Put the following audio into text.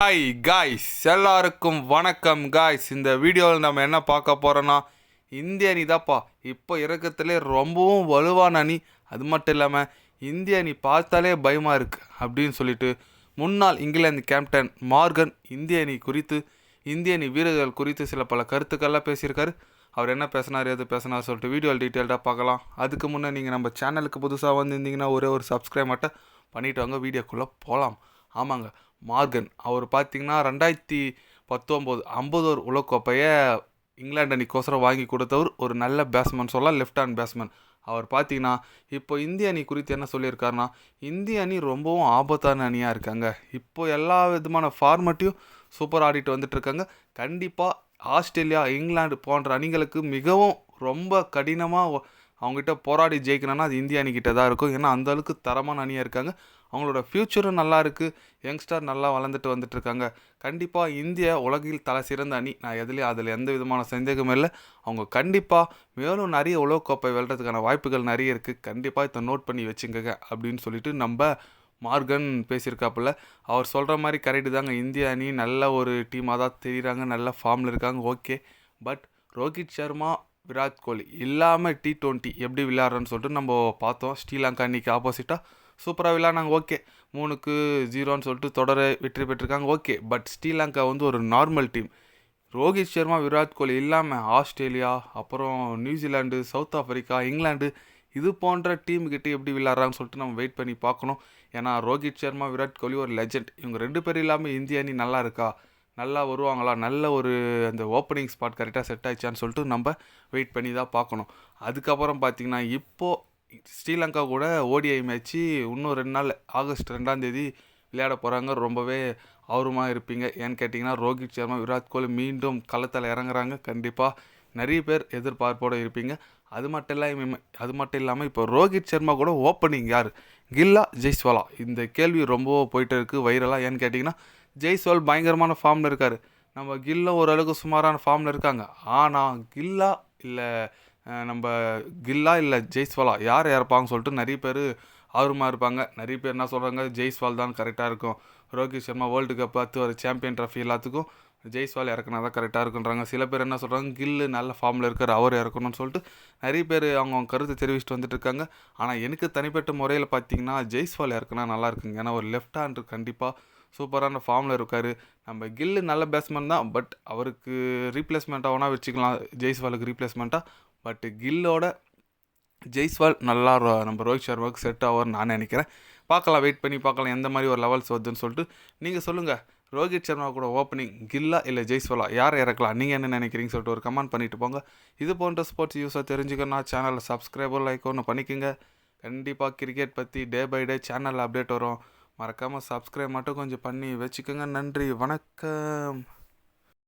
Hi guys, எல்லாருக்கும் வணக்கம் guys. இந்த வீடியோவில் நம்ம என்ன பார்க்க போகிறோன்னா, இந்திய அணி தான்ப்பா இப்போ இறக்கத்திலே ரொம்பவும் வலுவான அணி. அது மட்டும் இல்லாமல் இந்திய அணி பார்த்தாலே பயமாக இருக்குது அப்படின்னு சொல்லிட்டு முன்னாள் இங்கிலாந்து கேப்டன் மார்கன் இந்திய அணி குறித்து, இந்திய அணி வீரர்கள் குறித்து சில பல கருத்துக்கள்லாம் பேசியிருக்காரு. அவர் என்ன பேசினார், எது பேசினார் சொல்லிட்டு வீடியோ டீட்டெயில்டாக பார்க்கலாம். அதுக்கு முன்னே நீங்கள் நம்ம சேனலுக்கு புதுசாக வந்திருந்தீங்கன்னா ஒரே ஒரு சப்ஸ்கிரைப் மட்டும் பண்ணிவிட்டு வாங்க, வீடியோக்குள்ளே போகலாம். ஆமாங்க, மார்கன் அவர் பார்த்திங்கன்னா 2019 50 ஓவர் உலகக்கோப்பையை இங்கிலாந்து அணிக்கோசரம் வாங்கி கொடுத்தவர். ஒரு நல்ல பேட்ஸ்மேன் சொல்லலாம், லெஃப்ட் ஹேண்ட் பேட்ஸ்மேன். அவர் பார்த்திங்கன்னா இப்போ இந்திய அணி குறித்து என்ன சொல்லியிருக்காருன்னா, இந்திய அணி ரொம்பவும் ஆபத்தான அணியாக இருக்காங்க. இப்போ எல்லா விதமான ஃபார்மேட்டையும் சூப்பர் ஆடிட்டு வந்துட்டுருக்காங்க. கண்டிப்பாக ஆஸ்திரேலியா, இங்கிலாந்து போன்ற அணிகளுக்கு மிகவும் ரொம்ப கடினமாக அவங்ககிட்ட போராடி ஜெயிக்கணும்னா அது இந்திய அணிக்கிட்ட தான் இருக்கும். ஏன்னா அந்தளவுக்கு தரமான அணியாக இருக்காங்க. அவங்களோட ஃப்யூச்சரும் நல்லா இருக்குது. யங்ஸ்டர் நல்லா வளர்ந்துட்டு வந்துட்டுருக்காங்க. கண்டிப்பாக இந்தியா உலகில் தலை சிறந்த அணி. நான் அதில் எந்த விதமான சந்தேகமும் இல்லை. அவங்க கண்டிப்பாக மேலும் நிறைய உலகக்கோப்பை வெல்றதுக்கான வாய்ப்புகள் நிறைய இருக்குது. கண்டிப்பாக இதை நோட் பண்ணி வச்சுக்கங்க அப்படின்னு சொல்லிட்டு நம்ம மார்கன் பேசியிருக்காப்புல. அவர் சொல்கிற மாதிரி கரெக்டு தாங்க. இந்திய அணி நல்ல ஒரு டீமாக தான் தெரியுறாங்க, நல்ல ஃபார்மில் இருக்காங்க. ஓகே, பட் ரோஹித் சர்மா, விராட் கோலி இல்லாமல் T20 எப்படி விளையாடுறோன்னு சொல்லிட்டு நம்ம பார்த்தோம். ஸ்ரீலங்கா அன்றைக்கி ஆப்போசிட்டாக சூப்பராக விளையாடுனாங்க. ஓகே, 3-0 சொல்லிட்டு தொடரை வெற்றி பெற்றிருக்காங்க. ஓகே, பட் ஸ்ரீலங்கா ஒரு நார்மல் டீம். ரோஹித் சர்மா, விராட் கோலி இல்லாமல் ஆஸ்திரேலியா, அப்புறம் நியூசிலாண்டு, சவுத் ஆஃப்ரிக்கா, இங்கிலாந்து இது போன்ற டீமுக்கிட்ட எப்படி விளையாடுறாங்கன்னு சொல்லிட்டு நம்ம வெயிட் பண்ணி பார்க்கணும். ஏன்னா ரோஹித் சர்மா, விராட் கோலி ஒரு லெஜெண்ட். இவங்க 2 பேர் இல்லாமல் இந்திய அணி நல்லா இருக்கா, நல்லா வருவாங்களா, நல்ல ஒரு அந்த ஓப்பனிங் ஸ்பாட் கரெக்டாக செட் ஆயிடுச்சான்னு சொல்லிட்டு நம்ம வெயிட் பண்ணி தான் பார்க்கணும். அதுக்கப்புறம் பார்த்திங்கன்னா இப்போது ஸ்ரீலங்கா கூட ஓடிஐ மேட்ச்சு இன்னும் 2 நாள் ஆகஸ்ட் 2 விளையாட போகிறாங்க. ரொம்பவே ஆர்வமாக இருப்பீங்க. ஏன்னு கேட்டிங்கன்னா ரோஹித் சர்மா, விராட் கோலி மீண்டும் களத்தில் இறங்குறாங்க. கண்டிப்பாக நிறைய பேர் எதிர்பார்ப்போடு இருப்பீங்க. அது மட்டும் இல்லாமல் இப்போ ரோஹித் சர்மா கூட ஓப்பனிங் யார், கில்லா, ஜெய்ஸ்வாலா, இந்த கேள்வி ரொம்ப போயிட்டு இருக்குது வைரலாக. ஏன்னு கேட்டிங்கன்னா ஜெய்ஸ்வால் பயங்கரமான ஃபார்மில் இருக்கார். நம்ம கில்லும் ஓரளவுக்கு சுமாரான ஃபார்மில் இருக்காங்க. ஆனால் கில்லா இல்லை ஜெய்ஸ்வாலா யார் இறப்பாங்கன்னு சொல்லிட்டு நிறைய பேர் ஆர்வமாக இருப்பாங்க. நிறைய பேர் என்ன சொல்கிறாங்க, ஜெய்ஸ்வால் தான் கரெக்டாக இருக்கும். ரோஹித் சர்மா வேர்ல்டு கப் 10 ஒரு சாம்பியன் ட்ராஃபி எல்லாத்துக்கும் ஜெய்ஸ்வால் இறக்குனா தான் கரெக்டாக இருக்குன்றாங்க. சில பேர் என்ன சொல்கிறாங்க, கில்லு நல்ல ஃபார்மில் இருக்கார், அவர் இறக்கணும்னு சொல்லிட்டு நிறைய பேர் அவங்க கருத்தை தெரிவிச்சுட்டு வந்துட்டு இருக்காங்க. ஆனால் எனக்கு தனிப்பட்ட முறையில் பார்த்தீங்கன்னா ஜெய்ஸ்வால் இறக்குனா நல்லா இருக்குங்க. ஏன்னா ஒரு லெஃப்ட் ஹேண்டர் கண்டிப்பாக சூப்பரான ஃபார்மில் இருக்கார். நம்ம கில்லு நல்ல பேட்ஸ்மேன் தான், பட் அவருக்கு ரீப்ளேஸ்மெண்ட்டாக வேணால் வச்சுக்கலாம், ஜெய்ஸ்வாலுக்கு ரீப்ளேஸ்மெண்ட்டாக. பட் கில்லோட ஜெய்ஸ்வால் நல்லா நம்ம ரோஹித் சர்மாவுக்கு செட் ஆகும்னு நான் நினைக்கிறேன். பார்க்கலாம், வெயிட் பண்ணி பார்க்கலாம் எந்த மாதிரி ஒரு லெவல்ஸ் வருதுன்னு சொல்லிட்டு. நீங்கள் சொல்லுங்கள், ரோஹித் சர்மா கூட ஓப்பனிங் கில்லா இல்லை ஜெய்ஸ்வாலா யார் இறக்கலாம், நீங்கள் என்ன நினைக்கிறீங்கன்னு சொல்லிட்டு ஒரு கமெண்ட் பண்ணிவிட்டு போங்க. இது போன்ற ஸ்போர்ட்ஸ் யூஸாக தெரிஞ்சுக்கணும்னா சேனலில் சப்ஸ்கிரைபர் லைக் ஒன்று பண்ணிக்கோங்க. கண்டிப்பாக கிரிக்கெட் பற்றி டே பை டே சேனலில் அப்டேட் வரும். மறக்காமல் சப்ஸ்கிரைப் மட்டும் கொஞ்சம் பண்ணி வச்சுக்கோங்க. நன்றி, வணக்கம்.